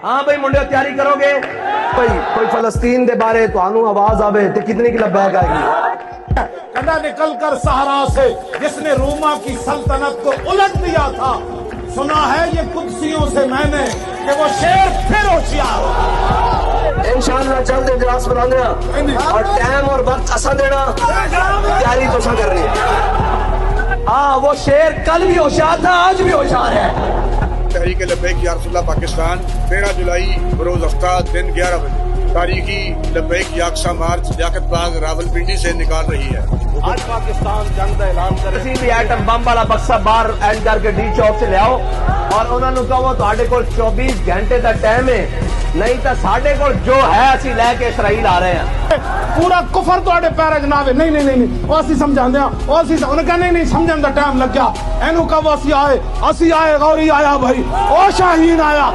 ہاں بھائی منڈے تیاری کرو گے بھائی کوئی فلسطین دے بارے تو آنو آواز آوے تے کتنے کی لبیک آئے گی کنا نکل کر صحرا سے جس نے روما کی سلطنت کو الٹ دیا تھا، سنا ہے یہ قدسیوں سے میں نے کہ وہ شیر پھر ہوشیار انشاءاللہ چل دے اجلاس بنا دینا اور ٹائم اور وقت اسا دینا تیاری تو سا کرنی ہے۔ ہاں وہ شیر کل بھی ہوشیار تھا آج بھی ہوشیار ہے۔ تحریک لبیک یا رسول اللہ پاکستان 13 جولائی بروز ہفتہ دن 11 بجے تاریخی لبیک یاکسا مارچ لیاقت باغ راولپنڈی سے نکال رہی ہے۔ آج پاکستان جنگ کا اعلان کرے، کسی بھی ایٹم بم والا بکسا باہر اینڈ کر کے ڈی چوک سے لے آؤ اور انہوں نے کہو تہاڈے کول 24 گھنٹے دا ٹائم ہے، نہیں تو ساڈے کول جو ہے اسی لے کے اسرائیل آ رہے ہیں۔ پورا کفر تواڈے پیراں وچ نہ آوے، نہیں او اسی سمجھاندے ہاں، او اسی انہاں کہا نہیں سمجھن دا ٹائم لگ گیا، اینو کہو اسی آئے غوری آیا بھائی، او شاہین آیا۔